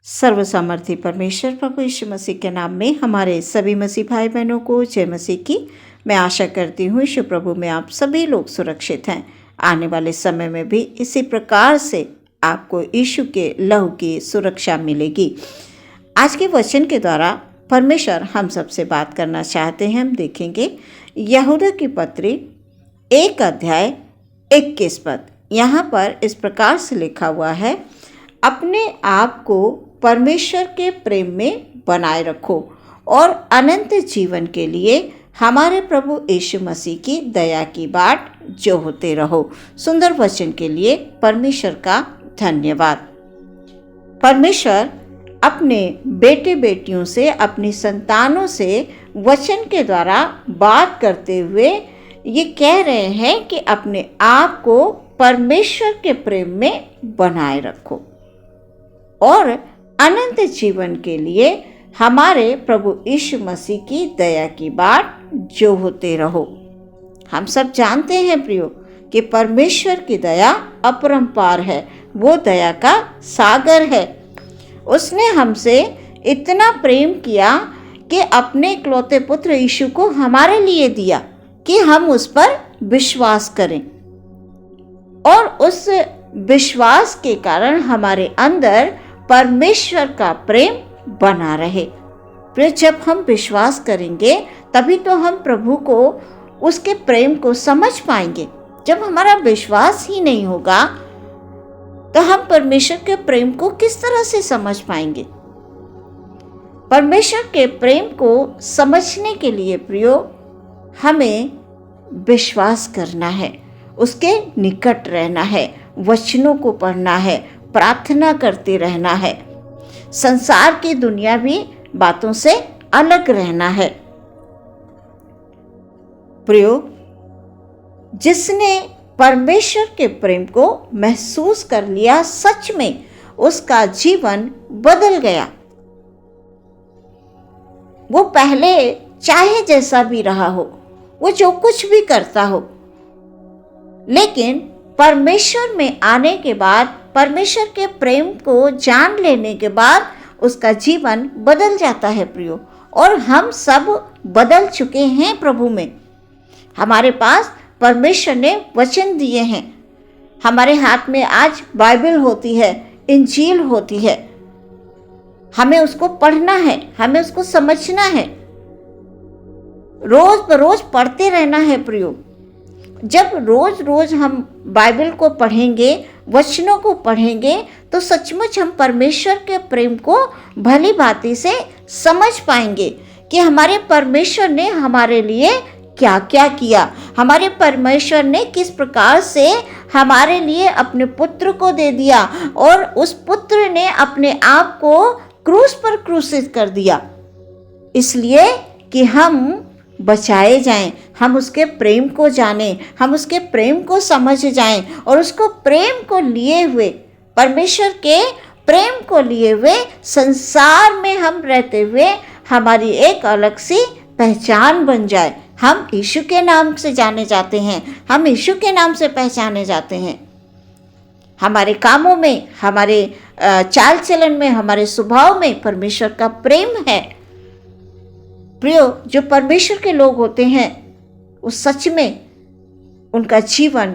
सर्वसामर्थी परमेश्वर प्रभु यीशु मसीह के नाम में हमारे सभी मसीह भाई बहनों को जय मसीह की। मैं आशा करती हूँ यीशु प्रभु में आप सभी लोग सुरक्षित हैं। आने वाले समय में भी इसी प्रकार से आपको यीशु के लहू की सुरक्षा मिलेगी। आज के वचन के द्वारा परमेश्वर हम सबसे बात करना चाहते हैं। हम देखेंगे यहूदा की पत्री 1 अध्याय 21 पद। यहाँ पर इस प्रकार से लिखा हुआ है, अपने आप को परमेश्वर के प्रेम में बनाए रखो और अनंत जीवन के लिए हमारे प्रभु यीशु मसीह की दया की बाट जो होते रहो। सुंदर वचन के लिए परमेश्वर का धन्यवाद। परमेश्वर अपने बेटे बेटियों से, अपनी संतानों से वचन के द्वारा बात करते हुए ये कह रहे हैं कि अपने आप को परमेश्वर के प्रेम में बनाए रखो और अनंत जीवन के लिए हमारे प्रभु यीशु मसीह की दया की बाट जो होते रहो। हम सब जानते हैं प्रियो कि परमेश्वर की दया अपरंपार है, वो दया का सागर है। उसने हमसे इतना प्रेम किया कि अपने इकलौते पुत्र यीशु को हमारे लिए दिया कि हम उस पर विश्वास करें और उस विश्वास के कारण हमारे अंदर परमेश्वर का प्रेम बना रहे। फिर जब हम विश्वास करेंगे तभी तो हम प्रभु को, उसके प्रेम को समझ पाएंगे। जब हमारा विश्वास ही नहीं होगा तो हम परमेश्वर के प्रेम को किस तरह से समझ पाएंगे। परमेश्वर के प्रेम को समझने के लिए प्रियो हमें विश्वास करना है, उसके निकट रहना है, वचनों को पढ़ना है, प्रार्थना करते रहना है, संसार की दुनियावी बातों से अलग रहना है। प्रियो, जिसने परमेश्वर के प्रेम को महसूस कर लिया, सच में उसका जीवन बदल गया। वो पहले चाहे जैसा भी रहा हो, वो जो कुछ भी करता हो, लेकिन परमेश्वर में आने के बाद, परमेश्वर के प्रेम को जान लेने के बाद उसका जीवन बदल जाता है प्रियो। और हम सब बदल चुके हैं प्रभु में। हमारे पास परमेश्वर ने वचन दिए हैं। हमारे हाथ में आज बाइबल होती है, इंजील होती है। हमें उसको पढ़ना है, हमें उसको समझना है, रोज बरोज पढ़ते रहना है प्रियो। जब रोज रोज हम बाइबल को पढ़ेंगे, वचनों को पढ़ेंगे, तो सचमुच हम परमेश्वर के प्रेम को भली भांति से समझ पाएंगे कि हमारे परमेश्वर ने हमारे लिए क्या क्या किया। हमारे परमेश्वर ने किस प्रकार से हमारे लिए अपने पुत्र को दे दिया और उस पुत्र ने अपने आप को क्रूस पर क्रूसित कर दिया, इसलिए कि हम बचाए जाएं, हम उसके प्रेम को जानें, हम उसके प्रेम को समझ जाएं और उसको प्रेम को लिए हुए, परमेश्वर के प्रेम को लिए हुए संसार में हम रहते हुए हमारी एक अलग सी पहचान बन जाए। हम यीशु के नाम से जाने जाते हैं, हम यीशु के नाम से पहचाने जाते हैं। हमारे कामों में, हमारे चाल चलन में, हमारे स्वभाव में परमेश्वर का प्रेम है। प्रियो, जो परमेश्वर के लोग होते हैं वो सच में उनका जीवन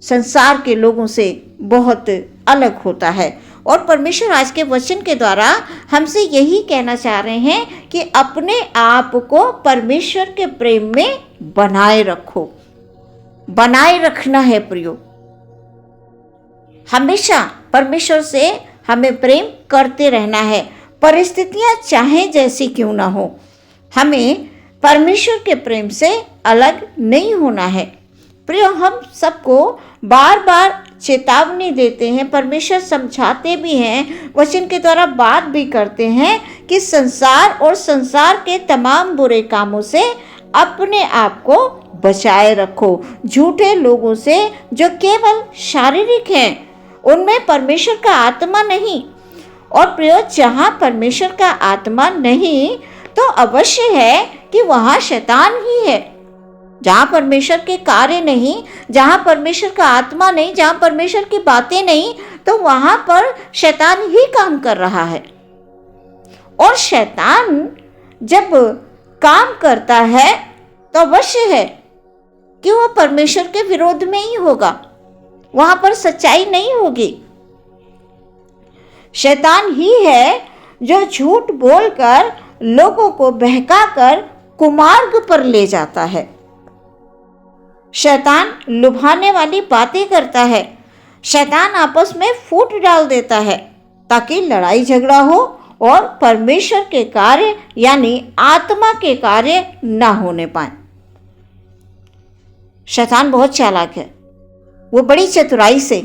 संसार के लोगों से बहुत अलग होता है। और परमेश्वर आज के वचन के द्वारा हमसे यही कहना चाह रहे हैं कि अपने आप को परमेश्वर के प्रेम में बनाए रखो। बनाए रखना है प्रियो। हमेशा परमेश्वर से हमें प्रेम करते रहना है, परिस्थितियां चाहे जैसी क्यों ना हो। हमें परमेश्वर के प्रेम से अलग नहीं होना है। प्रियो, हम सबको बार बार चेतावनी देते हैं, परमेश्वर समझाते भी हैं, वचन के द्वारा बात भी करते हैं कि संसार और संसार के तमाम बुरे कामों से अपने आप को बचाए रखो। झूठे लोगों से जो केवल शारीरिक हैं, उनमें परमेश्वर का आत्मा नहीं। और प्रियो, जहाँ परमेश्वर का आत्मा नहीं तो अवश्य है कि वहाँ शैतान ही है। जहाँ परमेश्वर के कार्य नहीं, जहाँ परमेश्वर का आत्मा नहीं, जहाँ परमेश्वर की बातें नहीं, तो वहाँ पर शैतान ही काम कर रहा है। और शैतान जब काम करता है तो अवश्य है कि वो परमेश्वर के विरोध में ही होगा, वहां पर सच्चाई नहीं होगी। शैतान ही है जो झूठ बोलकर लोगों को बहकाकर कुमार्ग पर ले जाता है। शैतान लुभाने वाली बातें करता है। शैतान आपस में फूट डाल देता है ताकि लड़ाई झगड़ा हो और परमेश्वर के कार्य यानी आत्मा के कार्य ना होने पाए। शैतान बहुत चालाक है। वो बड़ी चतुराई से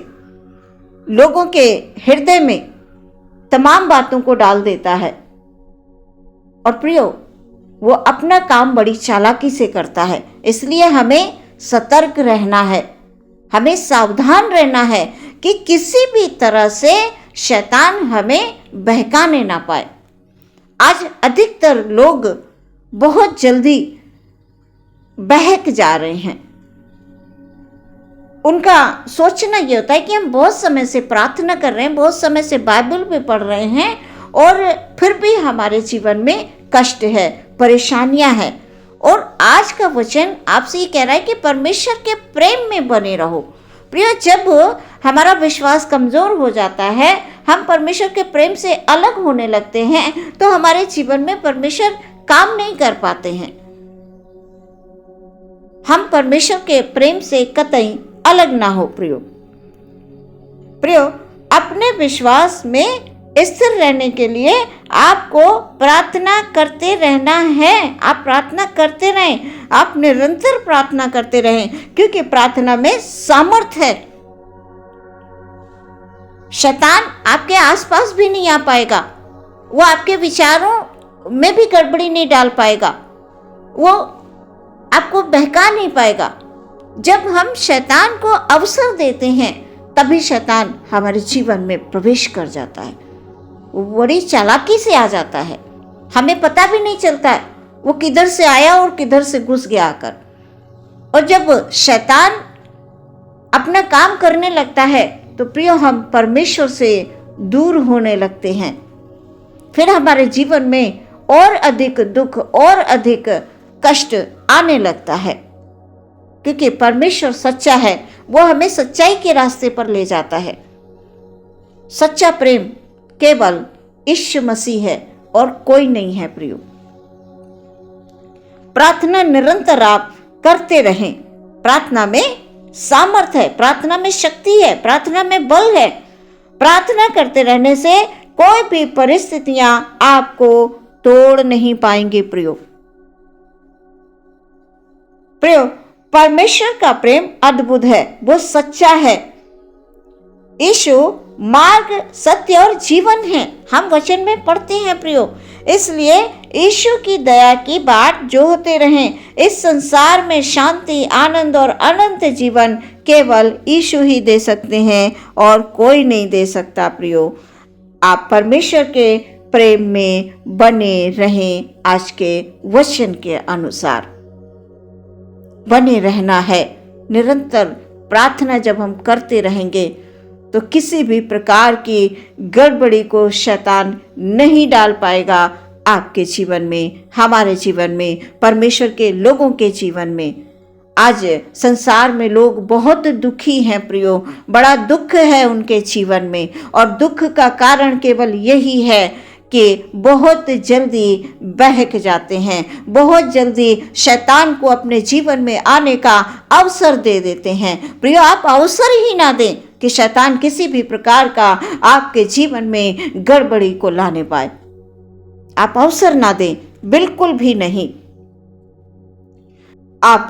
लोगों के हृदय में तमाम बातों को डाल देता है। और प्रियो, वो अपना काम बड़ी चालाकी से करता है। इसलिए हमें सतर्क रहना है, हमें सावधान रहना है कि किसी भी तरह से शैतान हमें बहकाने ना पाए। आज अधिकतर लोग बहुत जल्दी बहक जा रहे हैं। उनका सोचना ये होता है कि हम बहुत समय से प्रार्थना कर रहे हैं, बहुत समय से बाइबल भी पढ़ रहे हैं और फिर भी हमारे जीवन में कष्ट है, परेशानियां हैं। और आज का वचन आपसे ये कह रहा है कि परमेश्वर के प्रेम में बने रहो। प्रिय, जब हमारा विश्वास कमजोर हो जाता है, हम परमेश्वर के प्रेम से अलग होने लगते हैं, तो हमारे जीवन में परमेश्वर काम नहीं कर पाते हैं। हम परमेश्वर के प्रेम से कतई अलग ना हो। प्रियो, अपने विश्वास में स्थिर रहने के लिए आपको प्रार्थना करते रहना है। आप प्रार्थना करते रहें, आप निरंतर प्रार्थना करते रहें, क्योंकि प्रार्थना में सामर्थ्य है। शैतान आपके आसपास भी नहीं आ पाएगा, वो आपके विचारों में भी गड़बड़ी नहीं डाल पाएगा, वो आपको बहका नहीं पाएगा। जब हम शैतान को अवसर देते हैं तभी शैतान हमारे जीवन में प्रवेश कर जाता है। वो बड़ी चालाकी से आ जाता है, हमें पता भी नहीं चलता है वो किधर से आया और किधर से घुस गया आकर। और जब शैतान अपना काम करने लगता है तो प्रियो, हम परमेश्वर से दूर होने लगते हैं। फिर हमारे जीवन में और अधिक दुख और अधिक कष्ट आने लगता है, क्योंकि परमेश्वर सच्चा है, वो हमें सच्चाई के रास्ते पर ले जाता है। सच्चा प्रेम केवल यीशु मसीह है और कोई नहीं है। प्रियो, प्रार्थना निरंतर आप करते रहें। प्रार्थना में सामर्थ्य है, प्रार्थना में शक्ति है, प्रार्थना में बल है। प्रार्थना करते रहने से कोई भी परिस्थितियां आपको तोड़ नहीं पाएंगी। प्रियो, परमेश्वर का प्रेम अद्भुत है, वो सच्चा है। यीशु मार्ग, सत्य और जीवन है, हम वचन में पढ़ते हैं। प्रियो, इसलिए यीशु की दया की बाट जो होते रहें। इस संसार में शांति, आनंद और अनंत जीवन केवल यीशु ही दे सकते हैं और कोई नहीं दे सकता। प्रियो, आप परमेश्वर के प्रेम में बने रहें। आज के वचन के अनुसार बने रहना है। निरंतर प्रार्थना जब हम करते रहेंगे तो किसी भी प्रकार की गड़बड़ी को शैतान नहीं डाल पाएगा आपके जीवन में, हमारे जीवन में, परमेश्वर के लोगों के जीवन में। आज संसार में लोग बहुत दुखी हैं। प्रियो, बड़ा दुख है उनके जीवन में, और दुख का कारण केवल यही है कि बहुत जल्दी बहक जाते हैं, बहुत जल्दी शैतान को अपने जीवन में आने का अवसर दे देते हैं। प्रियो, आप अवसर ही ना दें कि शैतान किसी भी प्रकार का आपके जीवन में गड़बड़ी को लाने पाए। आप अवसर ना दें, बिल्कुल भी नहीं। आप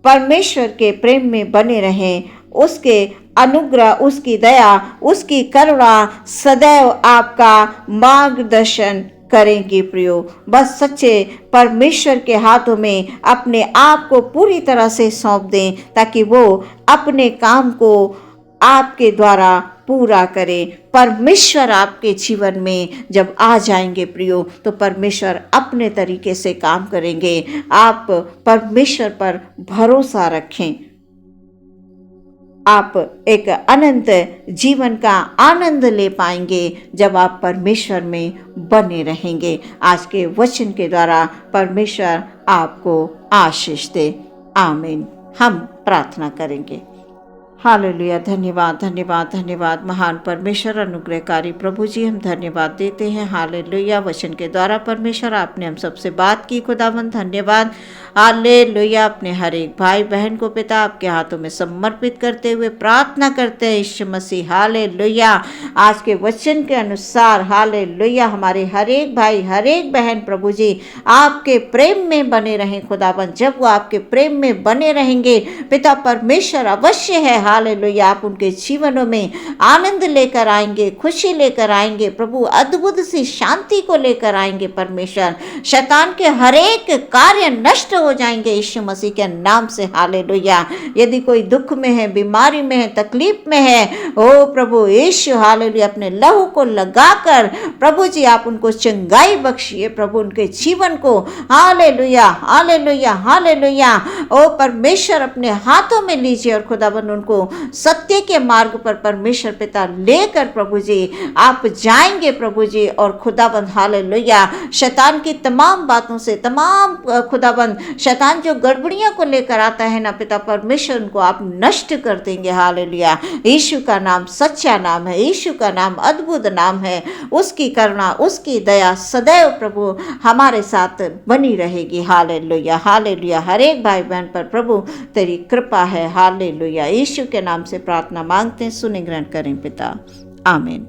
परमेश्वर के प्रेम में बने रहें। उसके अनुग्रह, उसकी दया, उसकी करुणा सदैव आपका मार्गदर्शन करेंगे। प्रियो, बस सच्चे परमेश्वर के हाथों में अपने आप को पूरी तरह से सौंप दें, ताकि वो अपने काम को आपके द्वारा पूरा करें। परमेश्वर आपके जीवन में जब आ जाएंगे प्रियो, तो परमेश्वर अपने तरीके से काम करेंगे। आप परमेश्वर पर भरोसा रखें। आप एक अनंत जीवन का आनंद ले पाएंगे जब आप परमेश्वर में बने रहेंगे। आज के वचन के द्वारा परमेश्वर आपको आशीष दे। आमीन। हम प्रार्थना करेंगे। हालेलुया। धन्यवाद धन्यवाद धन्यवाद महान परमेश्वर अनुग्रहकारी प्रभु जी, हम धन्यवाद देते हैं। हालेलुया। वचन के द्वारा परमेश्वर आपने हम सबसे बात की, खुदावन धन्यवाद। हालेलुया। अपने हर एक भाई बहन को पिता आपके हाथों में समर्पित करते हुए प्रार्थना करते हैं यीशु मसीह। हालेलुया। आज के वचन के अनुसार हालेलुया हमारे हर एक भाई हर एक बहन प्रभु जी आपके प्रेम में बने रहें खुदावन। जब वो आपके प्रेम में बने रहेंगे पिता परमेश्वर अवश्य है हालेलुया आप उनके जीवनों में आनंद लेकर आएंगे, खुशी लेकर आएंगे प्रभु, अद्भुत सी शांति को लेकर आएंगे परमेश्वर। शैतान के हर एक कार्य नष्ट हो जाएंगे यीशु मसीह के नाम से। हालेलुया। यदि कोई दुख में है, बीमारी में है, तकलीफ में है, ओ प्रभु यीशु हालेलुया अपने लहू को लगाकर प्रभु जी आप उनको चंगाई बख्शिए प्रभु, उनके जीवन को हालेलुया हालेलुया हालेलुया ओ परमेश्वर अपने हाथों में लीजिए और खुदावन उनको सत्य के मार्ग पर परमेश्वर पिता लेकर प्रभु जी आप जाएंगे प्रभु जी। और खुदाबंद हालेलुया शैतान की तमाम बातों से, तमाम खुदाबंद शैतान जो गड़बड़ियां को लेकर आता है ना पिता परमेश्वर उनको आप नष्ट कर देंगे। हालेलुया। यीशु का नाम सच्चा नाम है, यीशु का नाम अद्भुत नाम है। उसकी करुणा उसकी दया सदैव प्रभु हमारे साथ बनी रहेगी। Hallelujah hallelujah. हर एक भाई बहन पर प्रभु तेरी कृपा है। हालेलुया। यीशु के नाम से प्रार्थना मांगते हैं, सुने ग्रहण करें पिता। आमीन।